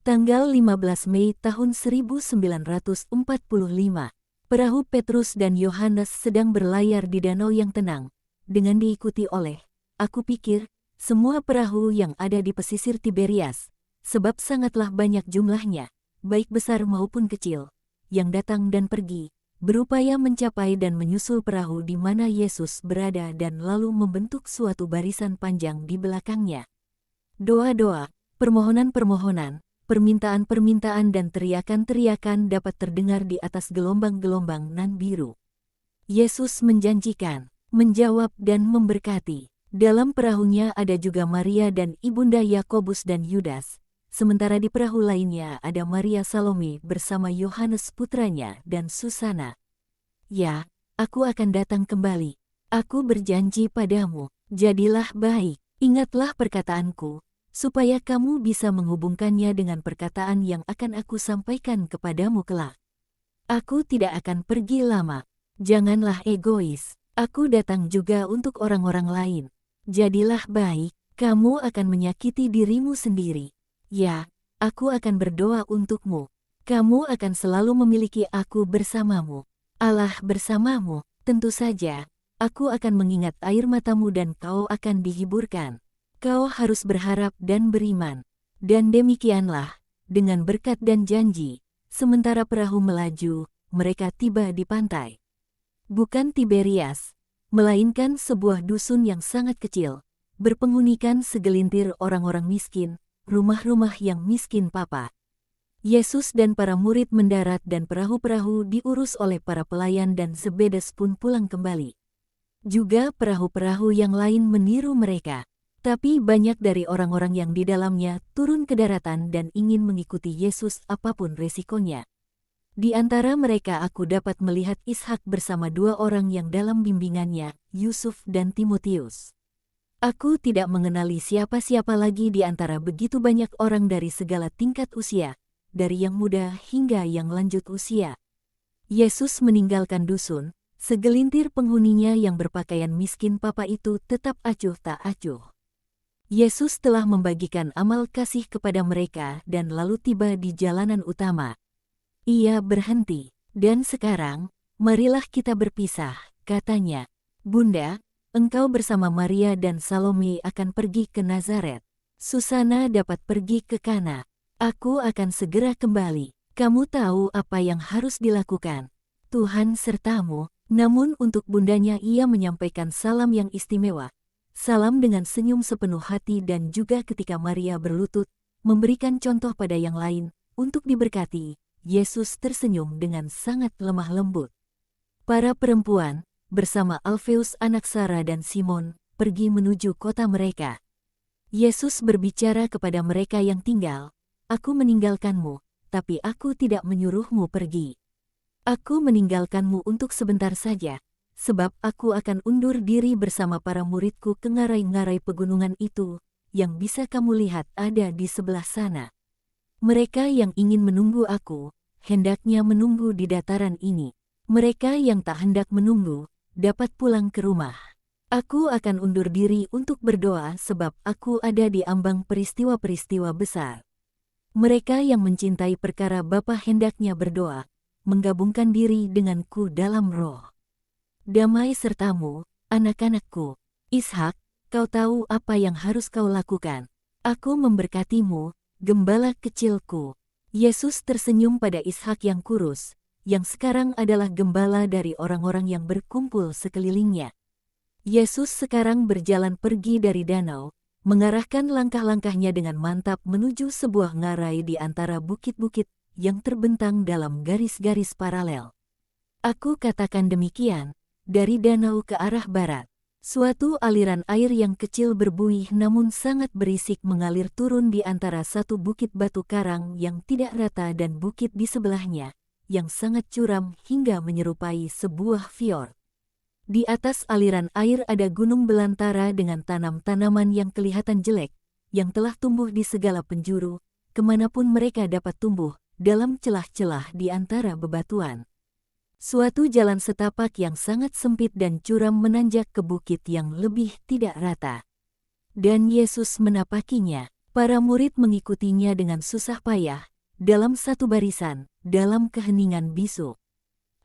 Tanggal 15 Mei tahun 1945, perahu Petrus dan Yohanes sedang berlayar di danau yang tenang, dengan diikuti oleh, aku pikir, semua perahu yang ada di pesisir Tiberias, sebab sangatlah banyak jumlahnya, baik besar maupun kecil, yang datang dan pergi, berupaya mencapai dan menyusul perahu di mana Yesus berada dan lalu membentuk suatu barisan panjang di belakangnya. Doa-doa, permohonan-permohonan, permintaan-permintaan dan teriakan-teriakan dapat terdengar di atas gelombang-gelombang nan biru. Yesus menjanjikan, menjawab dan memberkati. Dalam perahunya ada juga Maria dan ibunda Yakobus dan Yudas, sementara di perahu lainnya ada Maria Salome bersama Yohanes putranya dan Susana. Ya, aku akan datang kembali. Aku berjanji padamu, jadilah baik, ingatlah perkataanku, supaya kamu bisa menghubungkannya dengan perkataan yang akan aku sampaikan kepadamu kelak. Aku tidak akan pergi lama. Janganlah egois. Aku datang juga untuk orang-orang lain. Jadilah baik, kamu akan menyakiti dirimu sendiri. Ya, aku akan berdoa untukmu. Kamu akan selalu memiliki aku bersamamu. Allah bersamamu, tentu saja. Aku akan mengingat air matamu dan kau akan dihiburkan. Kau harus berharap dan beriman. Dan demikianlah, dengan berkat dan janji, sementara perahu melaju, mereka tiba di pantai. Bukan Tiberias, melainkan sebuah dusun yang sangat kecil, berpenghunikan segelintir orang-orang miskin, rumah-rumah yang miskin papa. Yesus dan para murid mendarat dan perahu-perahu diurus oleh para pelayan dan Zebedes pun pulang kembali. Juga perahu-perahu yang lain meniru mereka. Tapi banyak dari orang-orang yang di dalamnya turun ke daratan dan ingin mengikuti Yesus apapun resikonya. Di antara mereka aku dapat melihat Ishak bersama dua orang yang dalam bimbingannya, Yusuf dan Timotius. Aku tidak mengenali siapa-siapa lagi di antara begitu banyak orang dari segala tingkat usia, dari yang muda hingga yang lanjut usia. Yesus meninggalkan dusun, segelintir penghuninya yang berpakaian miskin papa itu tetap acuh tak acuh. Yesus telah membagikan amal kasih kepada mereka dan lalu tiba di jalanan utama. Ia berhenti, dan sekarang, marilah kita berpisah, katanya. Bunda, engkau bersama Maria dan Salome akan pergi ke Nazaret. Susana dapat pergi ke Kana. Aku akan segera kembali. Kamu tahu apa yang harus dilakukan. Tuhan sertamu, namun untuk bundanya ia menyampaikan salam yang istimewa. Salam dengan senyum sepenuh hati dan juga ketika Maria berlutut, memberikan contoh pada yang lain, untuk diberkati, Yesus tersenyum dengan sangat lemah lembut. Para perempuan, bersama Alfeus anak Sara dan Simon, pergi menuju kota mereka. Yesus berbicara kepada mereka yang tinggal, aku meninggalkanmu, tapi aku tidak menyuruhmu pergi. Aku meninggalkanmu untuk sebentar saja. Sebab aku akan undur diri bersama para muridku ke ngarai-ngarai pegunungan itu, yang bisa kamu lihat ada di sebelah sana. Mereka yang ingin menunggu aku, hendaknya menunggu di dataran ini. Mereka yang tak hendak menunggu, dapat pulang ke rumah. Aku akan undur diri untuk berdoa sebab aku ada di ambang peristiwa-peristiwa besar. Mereka yang mencintai perkara Bapa hendaknya berdoa, menggabungkan diri denganku dalam roh. Damai sertamu, anak-anakku. Ishak, kau tahu apa yang harus kau lakukan. Aku memberkatimu, gembala kecilku. Yesus tersenyum pada Ishak yang kurus, yang sekarang adalah gembala dari orang-orang yang berkumpul sekelilingnya. Yesus sekarang berjalan pergi dari danau, mengarahkan langkah-langkahnya dengan mantap menuju sebuah ngarai di antara bukit-bukit yang terbentang dalam garis-garis paralel. Aku katakan demikian. Dari danau ke arah barat, suatu aliran air yang kecil berbuih namun sangat berisik mengalir turun di antara satu bukit batu karang yang tidak rata dan bukit di sebelahnya, yang sangat curam hingga menyerupai sebuah fjord. Di atas aliran air ada gunung belantara dengan tanam-tanaman yang kelihatan jelek, yang telah tumbuh di segala penjuru, kemanapun mereka dapat tumbuh, dalam celah-celah di antara bebatuan. Suatu jalan setapak yang sangat sempit dan curam menanjak ke bukit yang lebih tidak rata. Dan Yesus menapakinya. Para murid mengikutinya dengan susah payah, dalam satu barisan, dalam keheningan bisu.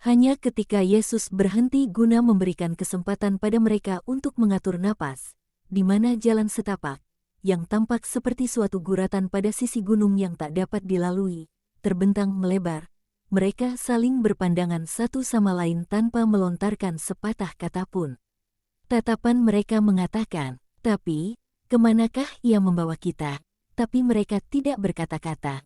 Hanya ketika Yesus berhenti guna memberikan kesempatan pada mereka untuk mengatur napas, di mana jalan setapak, yang tampak seperti suatu guratan pada sisi gunung yang tak dapat dilalui, terbentang melebar, mereka saling berpandangan satu sama lain tanpa melontarkan sepatah kata pun. Tatapan mereka mengatakan, "Tapi, kemanakah ia membawa kita?" Tapi mereka tidak berkata-kata.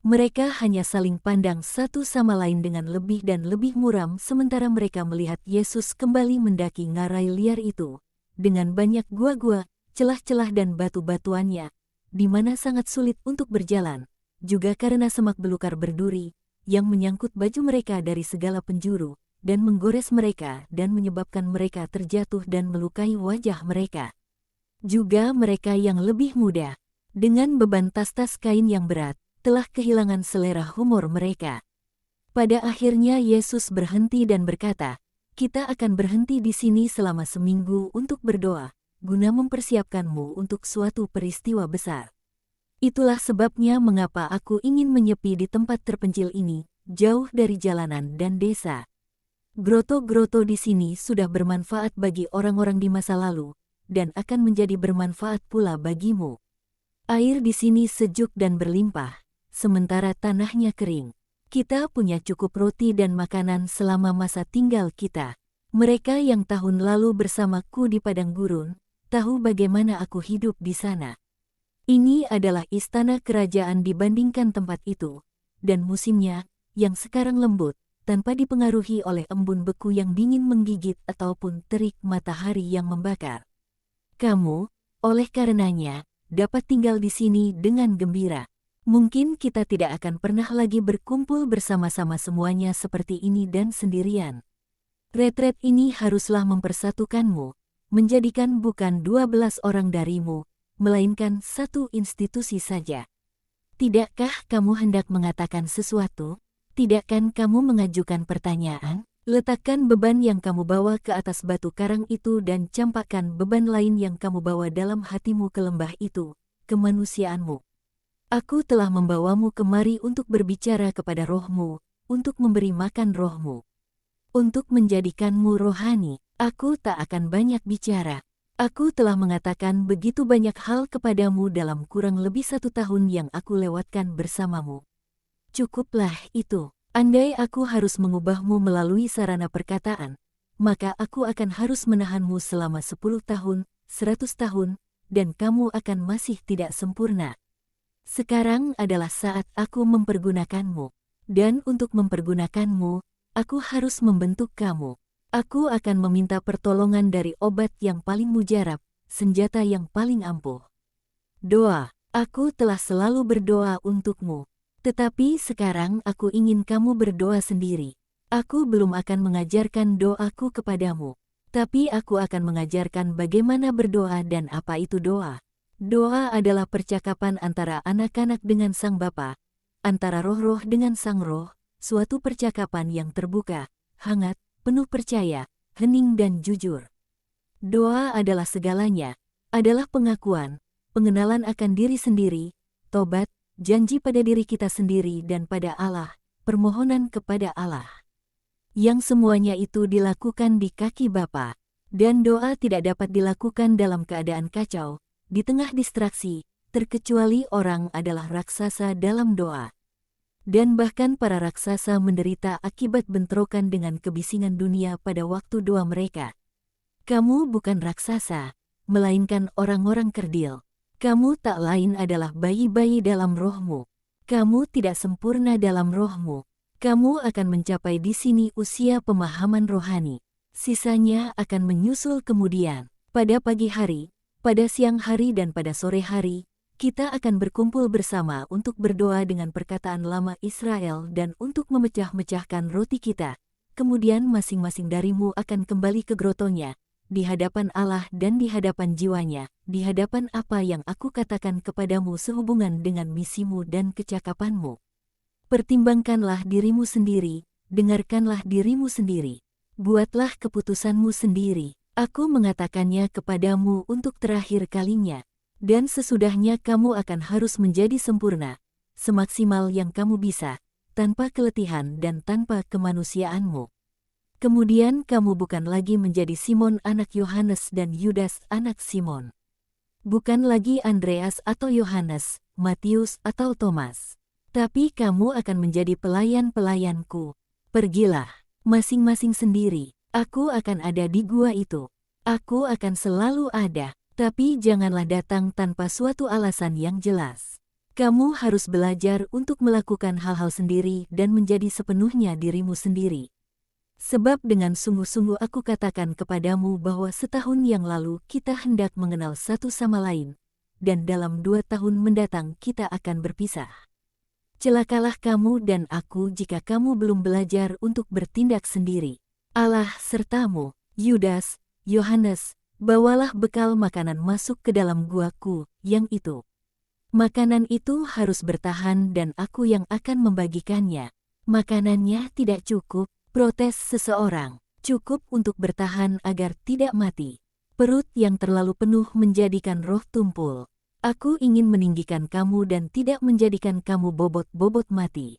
Mereka hanya saling pandang satu sama lain dengan lebih dan lebih muram sementara mereka melihat Yesus kembali mendaki ngarai liar itu, dengan banyak gua-gua, celah-celah dan batu-batuannya, di mana sangat sulit untuk berjalan, juga karena semak belukar berduri, yang menyangkut baju mereka dari segala penjuru, dan menggores mereka dan menyebabkan mereka terjatuh dan melukai wajah mereka. Juga mereka yang lebih muda, dengan beban tas-tas kain yang berat, telah kehilangan selera humor mereka. Pada akhirnya Yesus berhenti dan berkata, "Kita akan berhenti di sini selama seminggu untuk berdoa, guna mempersiapkanmu untuk suatu peristiwa besar. Itulah sebabnya mengapa aku ingin menyepi di tempat terpencil ini, jauh dari jalanan dan desa." Groto-groto di sini sudah bermanfaat bagi orang-orang di masa lalu, dan akan menjadi bermanfaat pula bagimu. Air di sini sejuk dan berlimpah, sementara tanahnya kering. Kita punya cukup roti dan makanan selama masa tinggal kita. Mereka yang tahun lalu bersamaku di padang gurun, tahu bagaimana aku hidup di sana. Ini adalah istana kerajaan dibandingkan tempat itu, dan musimnya, yang sekarang lembut, tanpa dipengaruhi oleh embun beku yang dingin menggigit ataupun terik matahari yang membakar. Kamu, oleh karenanya, dapat tinggal di sini dengan gembira. Mungkin kita tidak akan pernah lagi berkumpul bersama-sama semuanya seperti ini dan sendirian. Retret ini haruslah mempersatukanmu, menjadikan bukan 12 orang darimu, melainkan satu institusi saja. Tidakkah kamu hendak mengatakan sesuatu? Tidakkan kamu mengajukan pertanyaan? Letakkan beban yang kamu bawa ke atas batu karang itu dan campakkan beban lain yang kamu bawa dalam hatimu ke lembah itu, kemanusiaanmu. Aku telah membawamu kemari untuk berbicara kepada rohmu, untuk memberi makan rohmu, untuk menjadikanmu rohani. Aku tak akan banyak bicara. Aku telah mengatakan begitu banyak hal kepadamu dalam kurang lebih 1 tahun yang aku lewatkan bersamamu. Cukuplah itu. Andai aku harus mengubahmu melalui sarana perkataan, maka aku akan harus menahanmu selama 10 tahun, 100 tahun, dan kamu akan masih tidak sempurna. Sekarang adalah saat aku mempergunakanmu, dan untuk mempergunakanmu, aku harus membentuk kamu. Aku akan meminta pertolongan dari obat yang paling mujarab, senjata yang paling ampuh. Doa. Aku telah selalu berdoa untukmu. Tetapi sekarang aku ingin kamu berdoa sendiri. Aku belum akan mengajarkan doaku kepadamu, tapi aku akan mengajarkan bagaimana berdoa dan apa itu doa. Doa adalah percakapan antara anak-anak dengan Sang Bapa, antara roh-roh dengan Sang Roh, suatu percakapan yang terbuka, hangat, penuh percaya, hening dan jujur. Doa adalah segalanya, adalah pengakuan, pengenalan akan diri sendiri, tobat, janji pada diri kita sendiri dan pada Allah, permohonan kepada Allah. Yang semuanya itu dilakukan di kaki Bapa, dan doa tidak dapat dilakukan dalam keadaan kacau, di tengah distraksi, terkecuali orang adalah raksasa dalam doa. Dan bahkan para raksasa menderita akibat bentrokan dengan kebisingan dunia pada waktu doa mereka. Kamu bukan raksasa, melainkan orang-orang kerdil. Kamu tak lain adalah bayi-bayi dalam rohmu. Kamu tidak sempurna dalam rohmu. Kamu akan mencapai di sini usia pemahaman rohani. Sisanya akan menyusul kemudian. Pada pagi hari, pada siang hari dan pada sore hari, kita akan berkumpul bersama untuk berdoa dengan perkataan lama Israel dan untuk memecah-mecahkan roti kita. Kemudian masing-masing darimu akan kembali ke grotonya, di hadapan Allah dan di hadapan jiwanya, di hadapan apa yang aku katakan kepadamu sehubungan dengan misimu dan kecakapanmu. Pertimbangkanlah dirimu sendiri, dengarkanlah dirimu sendiri. Buatlah keputusanmu sendiri. Aku mengatakannya kepadamu untuk terakhir kalinya. Dan sesudahnya kamu akan harus menjadi sempurna, semaksimal yang kamu bisa, tanpa keletihan dan tanpa kemanusiaanmu. Kemudian kamu bukan lagi menjadi Simon anak Yohanes dan Yudas anak Simon. Bukan lagi Andreas atau Yohanes, Matius atau Thomas. Tapi kamu akan menjadi pelayan-pelayanku. Pergilah, masing-masing sendiri. Aku akan ada di gua itu. Aku akan selalu ada, tapi janganlah datang tanpa suatu alasan yang jelas. Kamu harus belajar untuk melakukan hal-hal sendiri dan menjadi sepenuhnya dirimu sendiri. Sebab dengan sungguh-sungguh aku katakan kepadamu bahwa setahun yang lalu kita hendak mengenal satu sama lain, dan dalam 2 tahun mendatang kita akan berpisah. Celakalah kamu dan aku jika kamu belum belajar untuk bertindak sendiri. Allah sertamu, Yudas, Yohanes, bawalah bekal makanan masuk ke dalam guaku, yang itu. Makanan itu harus bertahan dan aku yang akan membagikannya. Makanannya tidak cukup, protes seseorang. Cukup untuk bertahan agar tidak mati. Perut yang terlalu penuh menjadikan roh tumpul. Aku ingin meninggikan kamu dan tidak menjadikan kamu bobot-bobot mati.